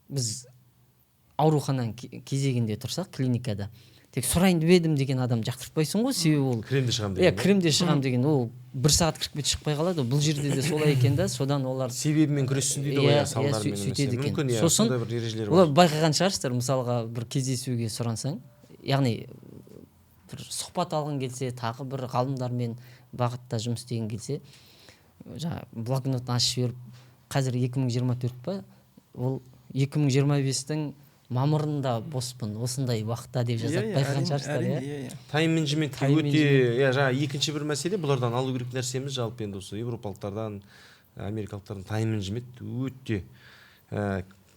біз аурухананың кезегінде тұрсақ клиникада тек сұрайын деп едім деген адам жақтыртпайсың ғой, себебі ол кремде шығам деген. Кремде шығам деген ол 1 сағат 45 шықпай қалады. Бұл жерде де солай екен да, содан олар себебімен күрессін дейді ғой, салдарымен сөйтеді екен. Мүмкін сосын бір ережелер олар бар. байқаған шығарсыздар, мысалға бір кездесуге сұрансаң, яғни бір сұхбат алғың келсе, тағы бір ғалымдармен бағытта жұмыс істеген келсе, жаңа блокнотын ашып жіберіп, қазір 2024 па, ол 2025-тің мамырында боспын, осындай уақытта деп жазады. Байқаған шығарсыздар, иә. Тайм-менеджментке өте, жаңа екінші бір мәселе, бұлардан алу керек нәрсеміз жалпы енді осы европалықтардан, америкалықтардан тайм-менеджмент өте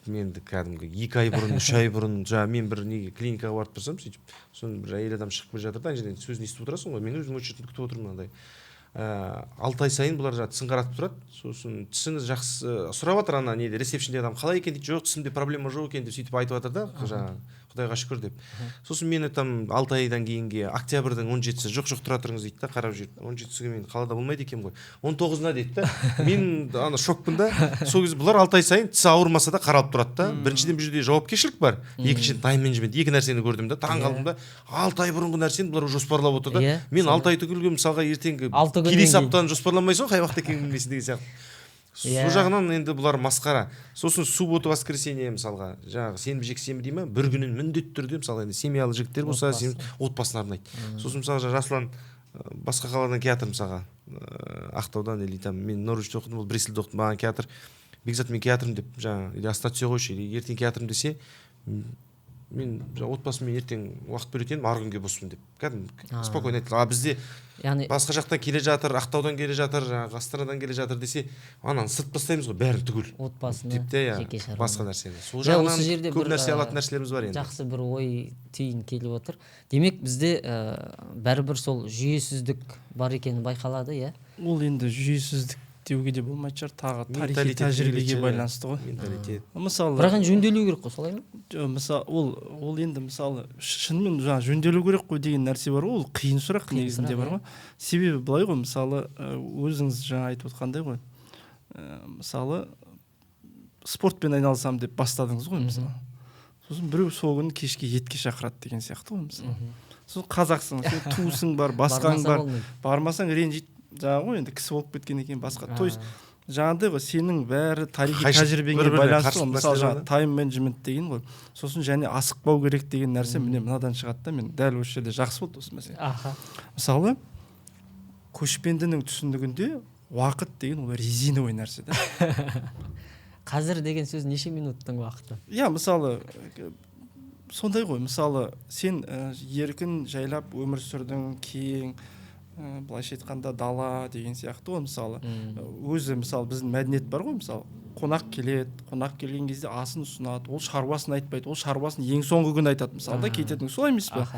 менді кәдімгі 2 ай бұрын, 3 ай бұрын, жаңа мен бір неге клиникаға барып тұрсам, сөйтіп, соны бір әйел адам шығып келе жатыр да, ана жерден сөзін естіп отырасың ғой, мен өзім очередьті күтіп отырмын мынандай. 6 ай сайын бұлар тісін қаратып тұрады, сосын тісіңіз жақсы сұрап жатыр ана неде ресепшнде адам қалай екен дейді, жоқ тісімде проблема жоқ екен деп сөйтіп айтып жатыр да, жаңағы құдайға шүкір деп. Сосын мені там 6 айдан кейінге октябрьдің 17-сі жоқ тұра тұрыңыз дейді да, қарап жүріп 17-сіге мен қалада болмайды екенмін ғой, 19-на дейді да. Мен ана шокпын да. Сол кезде бұлар 6 ай сайын тісі ауырмаса да қаралып тұрады да. Біріншіден бұл жерде жауапкершілік бар, екіншіден тайм-менеджмент, екі нәрсені көрдім да, таң қалдым да. 6 ай бұрынғы нәрсені бұлар жоспарлап отыр да. Мен 6 ай түгілге мысалға ертеңгі келесі аптаны жоспарламайсың, қай уақытта екенін білмейсің деген сияқты. Сол жағынан енді бұлар масқара. Сосын суббота воскресенье мысалға, жаңағы сенбі жексенбі дей ма, бір күнін міндетті түрде мысалға енді семьялы жігіттер болса, отбасына арнайды. Сосын мысалға Жасұлан басқа қаладан келатыр мысалға, Ақтаудан или там мен Норвичте оқыдым, ол Бриселде оқыдым, маған келатыр. Бекзат мен келатырмын деп, жаңағы или астына түсе қойшы, или ертең келатырмын десе, мен отбасыммен ертең уақыт бөлетін ары күнге боспын деп. Кәдімгі спокойно айтты. Бізде басқа жақтан келе жатыр, Ақтаудан келе жатыр, Астанадан келе жатыр десе, ананы сырт бастаймыз ғой, бәрін түгел. Отбасыны, жеке шаруаны. Басқа нәрсені. Сол жағынан көп нәрсе алатын нәрселеріміз бар енді. Жақсы бір ой түйін келіп отыр. Демек бізде бәрібір сол жүйесіздік бар екені байқалады, иә? Ол енді жүйесіздік деуге де болмайтын шығар, тағы тарихи тәжірибеге байланысты ғой. Мысалы, бірақ енді жөнделу керек қой, солай ма? Мысалы, ол енді мысалы шынымен жаңа жөнделу керек қой деген нәрсе бар ғой, ол қиын сұрақ негізінде бар ғой. Себебі былай ғой, мысалы өзіңіз жаңа айтып отқандай ғой. Мысалы спортпен айналысам деп бастадыңыз ғой мысалы. Сосын біреу сол күні кешке етке шақырады деген сияқты ғой мысалы. Сосын қазақсың, сен туысың бар, басқаң бар, бармасаң ренжиді. Жаңағы ғой енді кісі болып кеткен екен басқа. То есть жаңағыдай ғой, сенің бәрі тарихи тәжірибеңе байланысты. Мысалы жаңағы тайм менеджмент деген ғой. Сосын және асықпау керек деген нәрсе міне мынадан шығады да, мен дәл осы жерде жақсы болды осы мәселе. Мысалы көшпендінің түсінігінде уақыт деген ол резиновый нәрсе да. Қазір деген сөз неше минуттың уақыты? Иә, мысалы сондай ғой, мысалы сен еркін жайлап өмір сүрдің, кең былайша айтқанда дала деген сияқты ғой. Мысалы өзі мысалы біздің мәдениет бар ғой, мысалы қонақ келеді, қонақ келген кезде асын ұсынады, ол шаруасын айтпайды, ол шаруасын ең соңғы күн айтады мысалы да, кететін. Солай емес па?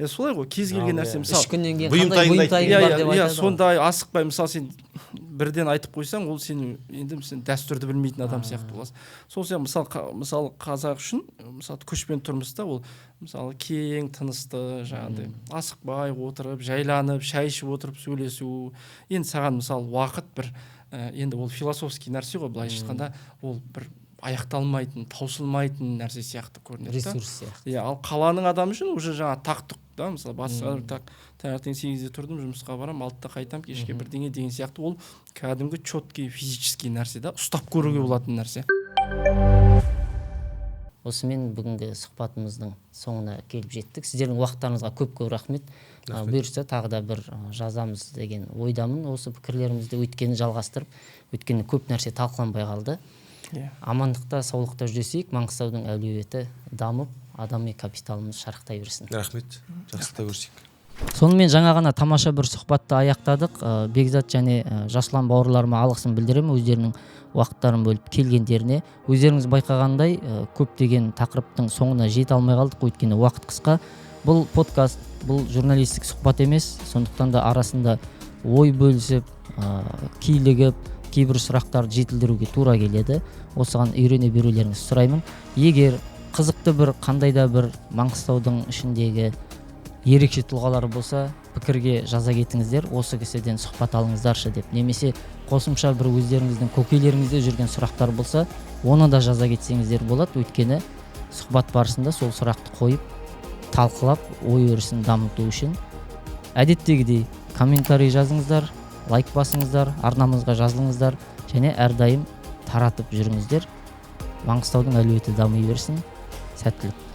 Солай ғой, кез келген нәрсе мысалы 3 күннен кейін бұйым қандай бұйым тайым бар деп айтады. сондай асықпай, мысалы сен бірден айтып қойсаң, ол сен енді сен дәстүрді білмейтін адам сияқты боласың. Сол сияқты мысалы қазақ үшін мысалы көшпен тұрмыста ол мысалы кең тынысты, жаңағыдай асықпай отырып, жайланып, шай ішіп отырып сөйлесу. Енді саған мысалы уақыт бір енді ол философский нәрсе ғой, былайша айтқанда ол бір аяқталмайтын, таусылмайтын нәрсе сияқты көрінеді. Ресурс сияқты. Ал қаланың адамы үшін уже жаңа тақтық да, мысалы басқа таңертең 8-де тұрдым, жұмысқа барам, 6-да қайтам, кешке бірдеңе деген сияқты, ол кәдімгі четкий физический нәрсе да, ұстап көруге болатын нәрсе. Осымен бүгінгі сұхбатымыздың соңына келіп жеттік. Сіздердің уақыттарыңызға көп рахмет. Бұйырса тағы да бір жазамыз деген ойдамын. Осы пікірлерімізді өткені жалғастырып, өткені көп нәрсе талқыланбай қалды. Амандықта, саулықта жүздесейік. Маңғыстаудың әлеуеті дамып, адами капиталымыз шарықтай берсін. Рахмет, жақсылықта көрсек. Сонымен жаңа ғана тамаша бір сұхбатты аяқтадық. Бекзат және Жасұлан бауырларыма алғысын білдіремін, өздерінің уақыттарын бөліп келгендеріне. Өздеріңіз байқағандай, көптеген тақырыптың соңына жете алмай қалдық, өйткені уақыт қысқа. Бұл подкаст, бұл журналистік сұхбат емес, сондықтан да арасында ой бөлісіп, килігіп, кейбір сұрақтарды жетілдіруге тура келеді. Осыған үйрене берулеріңізді сұраймын. Егер қызықты бір қандай да бір Маңғыстаудың ішіндегі ерекше тұлғалар болса, пікірге жаза кетіңіздер, осы кісіден сұхбат алыңыздаршы деп. Немесе қосымша бір өздеріңіздің көкейлеріңізде жүрген сұрақтар болса, оны да жаза кетсеңіздер болады. Өйткені сұхбат барысында сол сұрақты қойып, талқылап, ой өрісін дамыту үшін әдеттегідей комментарий жазыңыздар, лайк басыңыздар, арнамызға жазылыңыздар және әрдайым таратып жүріңіздер. Маңғыстаудың әлеуеті дами берсін. Сәттілік.